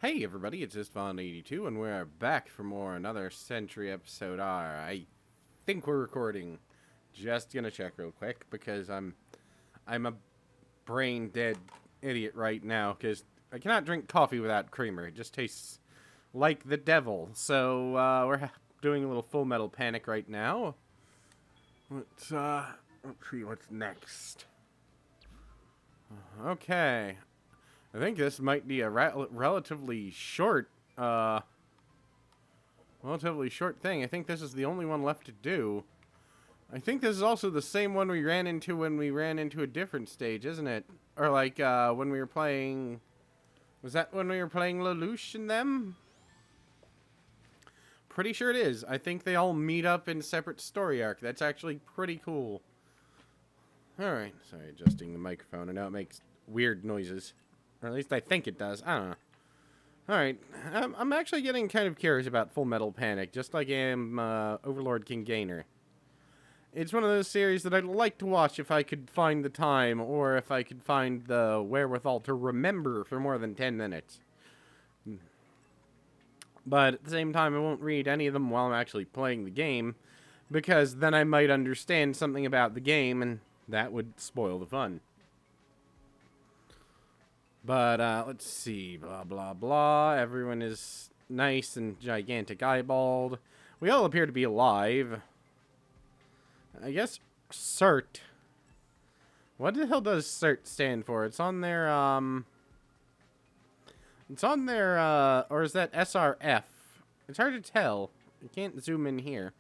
Hey everybody, it's Isfon82 and we're back for another Century episode R. I think we're recording. Just gonna check real quick because I'm a brain dead idiot right now because I cannot drink coffee without creamer. It just tastes like the devil. So we're doing a little Full Metal Panic right now. Let's see what's next. Okay. I think this might be a relatively short thing. I think this is the only one left to do. I think this is also the same one we ran into when we ran into a different stage, isn't it? Or like when we were playing... Was that when we were playing Lelouch and them? Pretty sure it is. I think they all meet up in separate story arc. That's actually pretty cool. Alright, sorry, adjusting the microphone. I know it makes weird noises. Or at least I think it does. I don't know. Alright, I'm actually getting kind of curious about Full Metal Panic, just like I am Overlord King Gainer. It's one of those series that I'd like to watch if I could find the time, or if I could find the wherewithal to remember for more than 10 minutes. But at the same time, I won't read any of them while I'm actually playing the game, because then I might understand something about the game, and that would spoil the fun. But, let's see, blah, blah, blah. Everyone is nice and gigantic eyeballed. We all appear to be alive. I guess CERT. What the hell does CERT stand for? It's on their, or is that SRF? It's hard to tell. You can't zoom in here.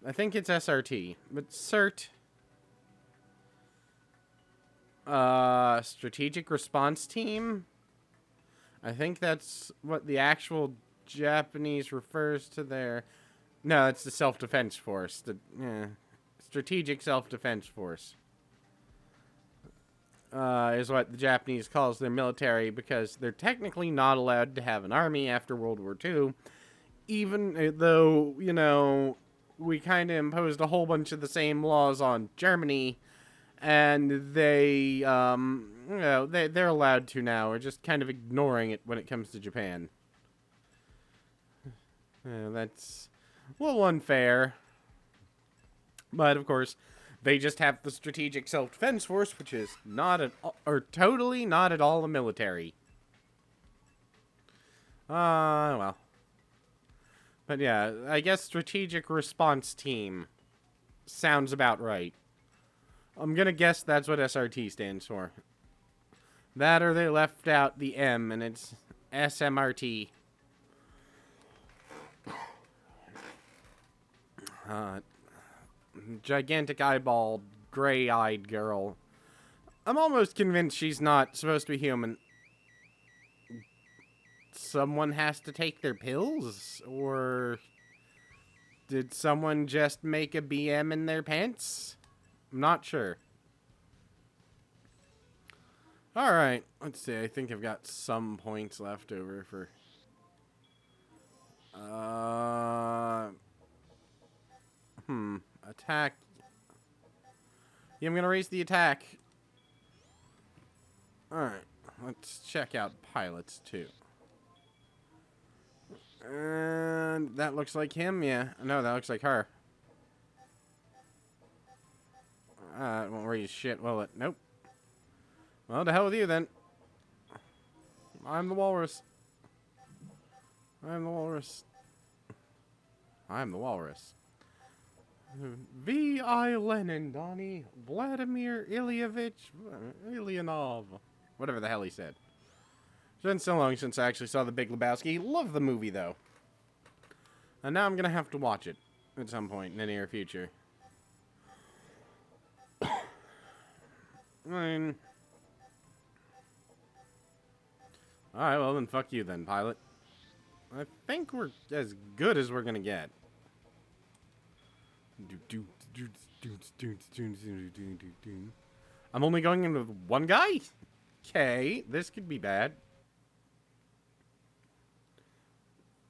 I think it's SRT. But CERT... Strategic Response Team? I think that's what the actual Japanese refers to their... No, it's the Self-Defense Force. The Strategic Self-Defense Force. Is what the Japanese calls their military, because they're technically not allowed to have an army after World War II. Even though, you know, we kind of imposed a whole bunch of the same laws on Germany... And they, you know, they're allowed to now. We're just kind of ignoring it when it comes to Japan. That's a little unfair. But, of course, they just have the Strategic Self-Defense Force, which is not at all, or totally not at all a military. Well. But, yeah, I guess Strategic Response Team sounds about right. I'm gonna guess that's what SRT stands for. That or they left out the M and it's SMRT. Gigantic eyeballed, gray-eyed girl. I'm almost convinced she's not supposed to be human. Someone has to take their pills? Or did someone just make a BM in their pants? I'm not sure. Alright, let's see. I think I've got some points left over for... Attack. Yeah, I'm gonna raise the attack. Alright, let's check out pilots, too. And that looks like him, yeah. No, that looks like her. It won't raise shit, will it? Nope. Well, to hell with you, then. I'm the walrus. I'm the walrus. I'm the walrus. V.I. Lenin, Donnie. Vladimir Ilyevich Ilyanov. Whatever the hell he said. It's been so long since I actually saw The Big Lebowski. Love the movie, though. And now I'm going to have to watch it at some point in the near future. I mean... Alright, well then fuck you then, pilot. I think we're as good as we're gonna get. I'm only going in with one guy? Okay, this could be bad.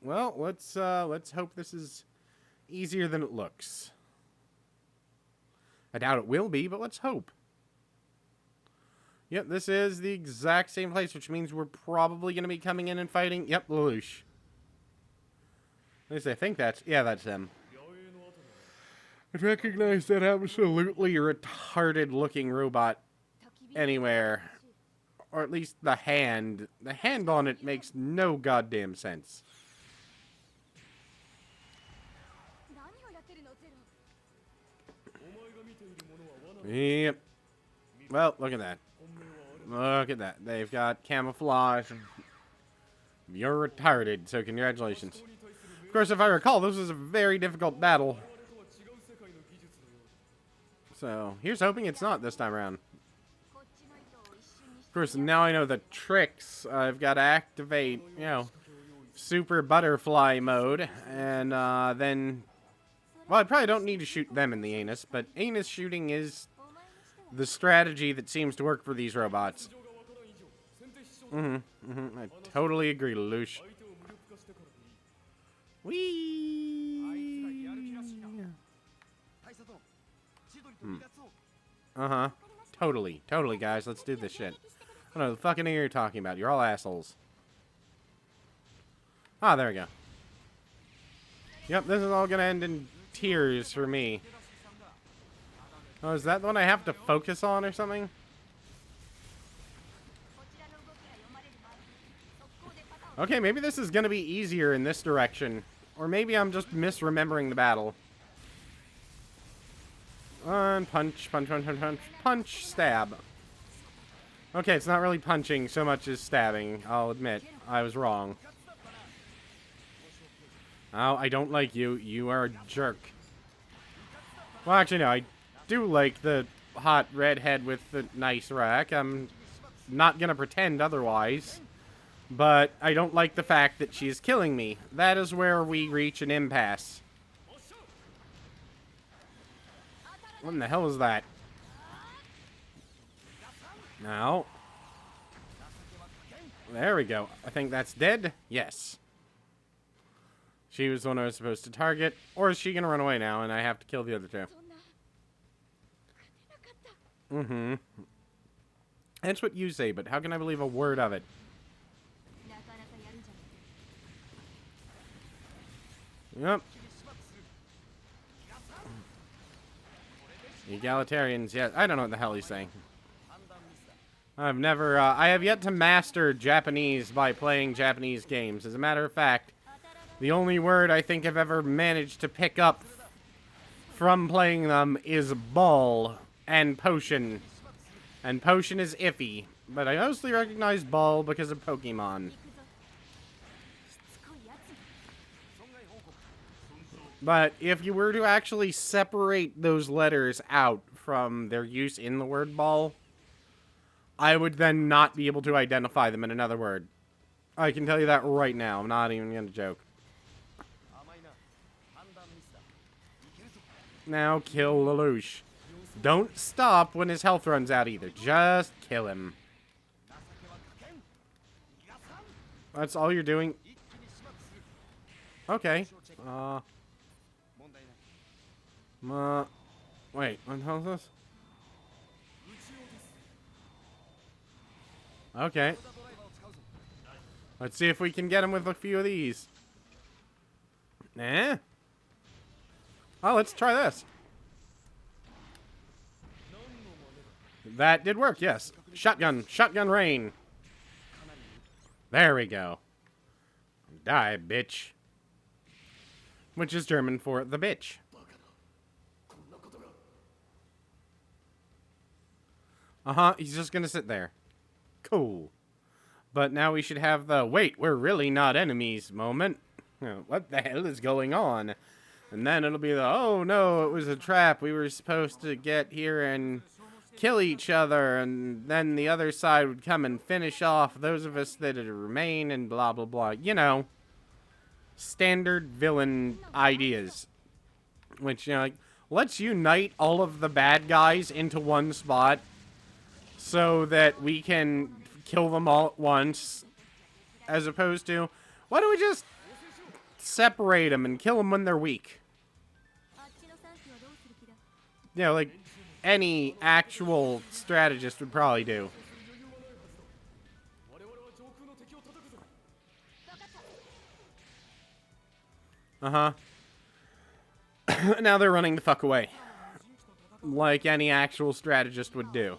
Well, let's hope this is easier than it looks. I doubt it will be, but let's hope. Yep, this is the exact same place, which means we're probably going to be coming in and fighting. Yep, Lelouch. At least I think that's... Yeah, that's him. I recognize that absolutely retarded-looking robot anywhere. Or at least the hand. The hand on it makes no goddamn sense. Yep. Well, look at that. Look at that. They've got camouflage. You're retarded, so congratulations. Of course, if I recall, this was a very difficult battle. So, here's hoping it's not this time around. Of course, now I know the tricks. I've got to activate, you know, super butterfly mode. And then... Well, I probably don't need to shoot them in the anus, but anus shooting is the strategy that seems to work for these robots. I totally agree, Lelouch. Whee! Totally, guys. Let's do this shit. I don't know the fucking thing you're talking about. You're all assholes. Ah, there we go. Yep, this is all gonna end in tears for me. Oh, is that the one I have to focus on or something? Okay, maybe this is gonna be easier in this direction. Or maybe I'm just misremembering the battle. Punch, stab. Okay, it's not really punching so much as stabbing. I'll admit, I was wrong. Oh, I don't like you. You are a jerk. Well, actually, no. I do like the hot redhead with the nice rack. I'm not gonna pretend otherwise. But I don't like the fact that she's killing me. That is where we reach an impasse. What in the hell is that? Now. There we go. I think that's dead. Yes. She was the one I was supposed to target. Or is she going to run away now and I have to kill the other two? That's what you say, but how can I believe a word of it? Yep. Egalitarians, yeah. I don't know what the hell he's saying. I've never, I have yet to master Japanese by playing Japanese games. As a matter of fact, the only word I think I've ever managed to pick up from playing them is ball and potion. And potion is iffy, but I mostly recognize ball because of Pokemon. But if you were to actually separate those letters out from their use in the word ball, I would then not be able to identify them in another word. I can tell you that right now. I'm not even going to joke. Now kill Lelouch. Don't stop when his health runs out either. Just kill him. That's all you're doing? Okay. Wait, what the hell is this? Okay. Let's see if we can get him with a few of these. Eh? Oh, let's try this. That did work, yes. Shotgun rain. There we go. Die, bitch. Which is German for the bitch. He's just gonna sit there. Cool. But now we should have the, wait, we're really not enemies moment. What the hell is going on? And then it'll be the, oh no, it was a trap. We were supposed to get here and kill each other. And then the other side would come and finish off those of us that remain and blah, blah, blah. You know, standard villain ideas. Which, you know, like, let's unite all of the bad guys into one spot so that we can kill them all at once, as opposed to, why don't we just separate them and kill them when they're weak? You know, like any actual strategist would probably do. Uh-huh. Now they're running the fuck away. Like any actual strategist would do.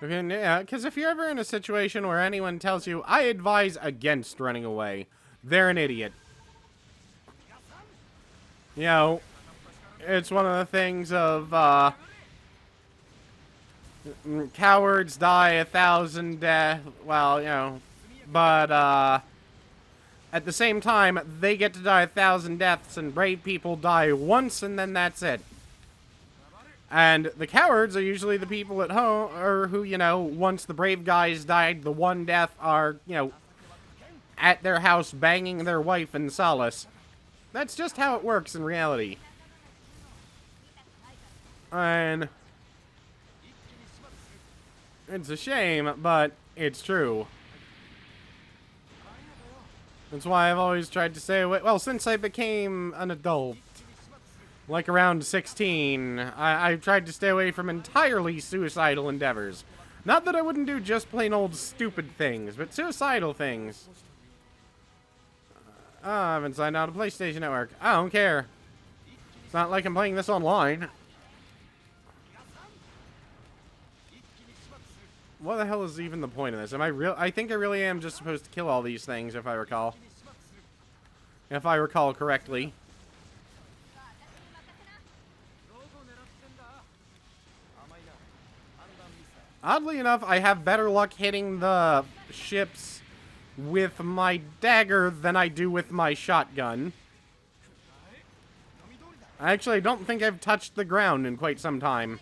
Okay, yeah, because if you're ever in a situation where anyone tells you, I advise against running away, they're an idiot. You know, it's one of the things of, cowards die 1,000 deaths, well, you know, but, at the same time, they get to die 1,000 deaths, and brave people die once, and then that's it. And the cowards are usually the people at home, or who, you know, once the brave guys died, the one death are, you know, at their house banging their wife in solace. That's just how it works in reality. And it's a shame, but it's true. That's why I've always tried to stay away. Well, since I became an adult, like around 16, I've tried to stay away from entirely suicidal endeavors. Not that I wouldn't do just plain old stupid things, but suicidal things. Oh, I haven't signed out of PlayStation Network. I don't care. It's not like I'm playing this online. What the hell is even the point of this? Am I real? I think I really am just supposed to kill all these things, if I recall. If I recall correctly. Oddly enough, I have better luck hitting the ships with my dagger than I do with my shotgun. I actually don't think I've touched the ground in quite some time.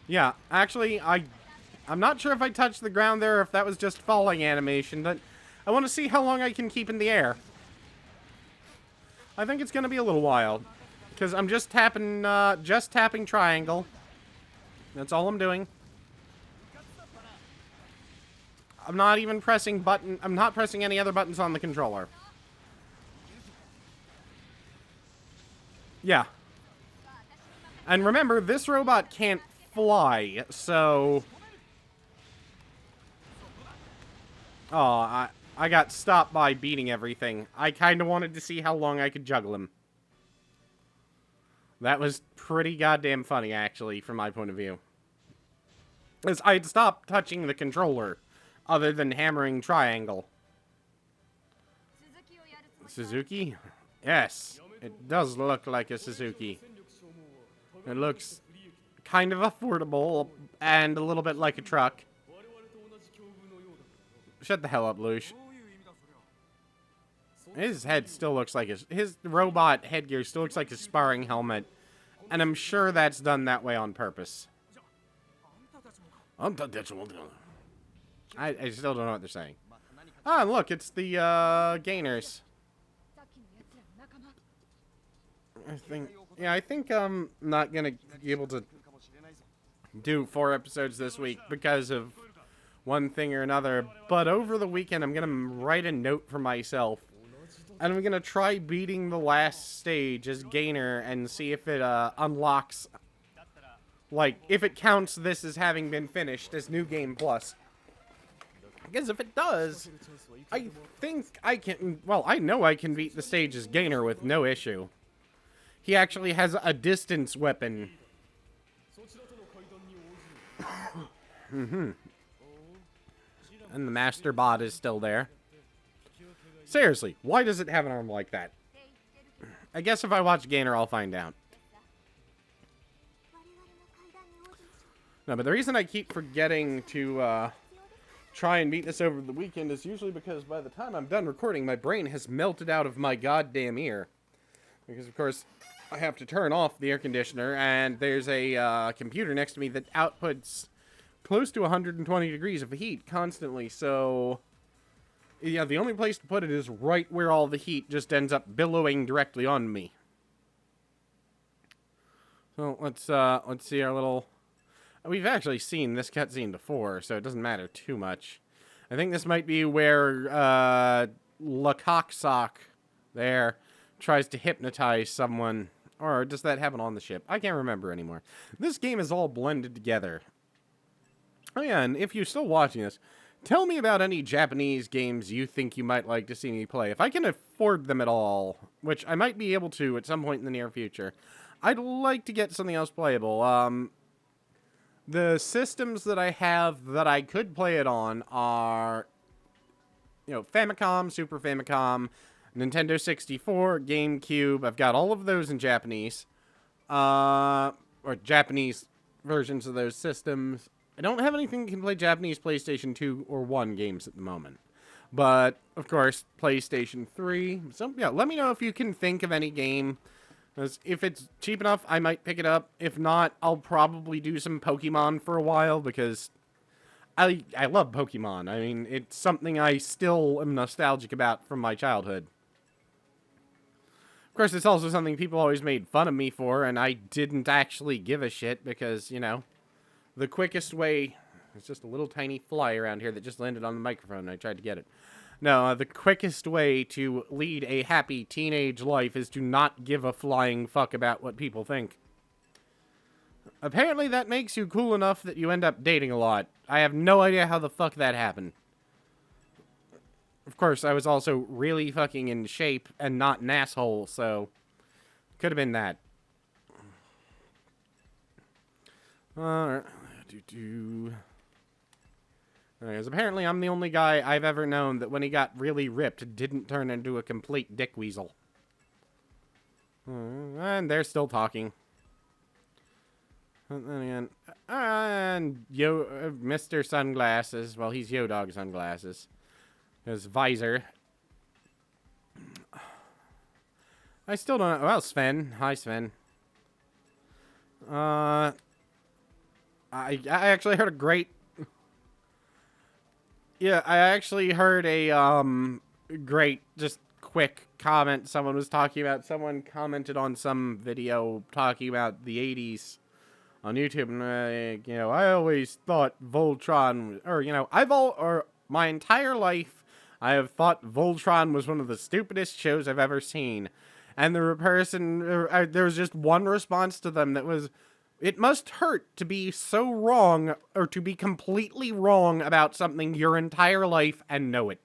Yeah, actually, I'm not sure if I touched the ground there or if that was just falling animation, but I want to see how long I can keep in the air. I think it's going to be a little while. Because I'm just tapping triangle. That's all I'm doing. I'm not even pressing button. I'm not pressing any other buttons on the controller. Yeah. And remember, this robot can't fly, so... Oh, I got stopped by beating everything. I kind of wanted to see how long I could juggle him. That was pretty goddamn funny, actually, from my point of view. Because I'd stopped touching the controller, other than hammering triangle. Suzuki? Yes, it does look like a Suzuki. It looks kind of affordable, and a little bit like a truck. Shut the hell up, Lush. His head still looks like his robot headgear still looks like a sparring helmet. And I'm sure that's done that way on purpose. I still don't know what they're saying. Ah, look, it's the gainers. I think I'm not gonna be able to do 4 episodes this week because of one thing or another. But over the weekend, I'm gonna write a note for myself. And I'm gonna try beating the last stage as Gainer and see if it unlocks, like, if it counts this as having been finished as New Game Plus. Because if it does, I think I can, well, I know I can beat the stage as Gainer with no issue. He actually has a distance weapon. And the Master Bot is still there. Seriously, why does it have an arm like that? I guess if I watch Gainer, I'll find out. No, but the reason I keep forgetting to try and beat this over the weekend is usually because by the time I'm done recording, my brain has melted out of my goddamn ear. Because, of course, I have to turn off the air conditioner, and there's a computer next to me that outputs close to 120 degrees of heat constantly, so... Yeah, the only place to put it is right where all the heat just ends up billowing directly on me. So let's see our little... We've actually seen this cutscene before, so it doesn't matter too much. I think this might be where Lecoq Sock there tries to hypnotize someone Or does that happen on the ship? I can't remember anymore. This game is all blended together. Oh yeah, and if you're still watching this, tell me about any Japanese games you think you might like to see me play. If I can afford them at all, which I might be able to at some point in the near future, I'd like to get something else playable. The systems that I have that I could play it on are, Famicom, Super Famicom, Nintendo 64, GameCube. I've got all of those in Japanese. Or Japanese versions of those systems. I don't have anything that can play Japanese PlayStation 2 or 1 games at the moment. But, of course, PlayStation 3. So, yeah, let me know if you can think of any game. If it's cheap enough, I might pick it up. If not, I'll probably do some Pokemon for a while because I love Pokemon. I mean, it's something I still am nostalgic about from my childhood. Of course, it's also something people always made fun of me for, and I didn't actually give a shit because, the quickest way... It's just a little tiny fly around here that just landed on the microphone, and I tried to get it. No, the quickest way to lead a happy teenage life is to not give a flying fuck about what people think. Apparently that makes you cool enough that you end up dating a lot. I have no idea how the fuck that happened. Of course, I was also really fucking in shape and not an asshole, so... Could have been that. Alright. Because apparently I'm the only guy I've ever known that when he got really ripped didn't turn into a complete dick weasel. And they're still talking. And then again, and Mr. Sunglasses. Well, he's Yo-Dog Sunglasses. His visor. I still don't know. Well, Sven. Hi, Sven. I actually heard a great... Yeah, I actually heard a, great, just quick comment someone was talking about. Someone commented on some video talking about the 80s on YouTube, and, I always thought Voltron, or, my entire life, I have thought Voltron was one of the stupidest shows I've ever seen. And there was just one response to them that was... It must hurt to be so wrong, or to be completely wrong about something your entire life and know it.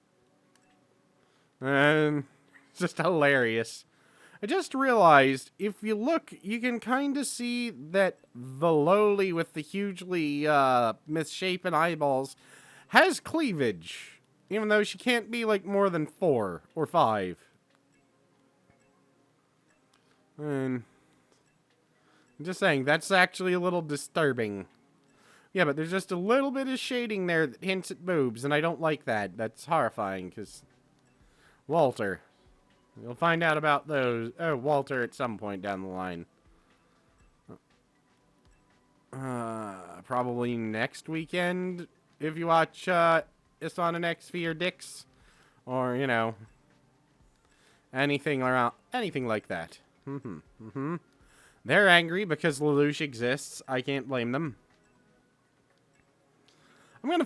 And it's just hilarious. I just realized, if you look, you can kind of see that the lowly with the hugely misshapen eyeballs has cleavage. Even though she can't be like more than 4 or 5. And... I'm just saying, that's actually a little disturbing. Yeah, but there's just a little bit of shading there that hints at boobs, and I don't like that. That's horrifying, because... Walter. You'll find out about those... Oh, Walter at some point down the line. Probably next weekend, if you watch, Isana X for your dicks. Or, anything like that. They're angry because Lelouch exists. I can't blame them. I'm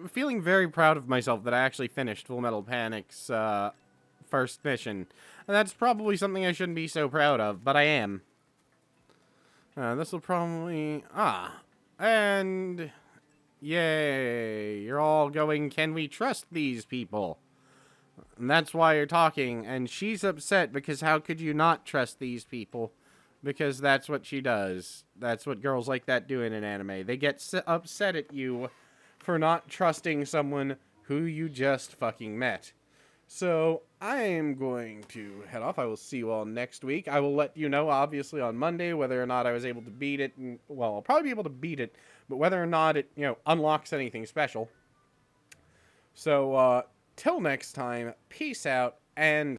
feeling very proud of myself that I actually finished Full Metal Panic's first mission. And that's probably something I shouldn't be so proud of, but I am. This will probably... And... Yay. You're all going, can we trust these people? And that's why you're talking, and she's upset because how could you not trust these people? Because that's what she does. That's what girls like that do in an anime. They get upset at you for not trusting someone who you just fucking met. So, I am going to head off. I will see you all next week. I will let you know, obviously, on Monday whether or not I was able to beat it. And, well, I'll probably be able to beat it, but whether or not it, unlocks anything special. So, till next time, peace out, and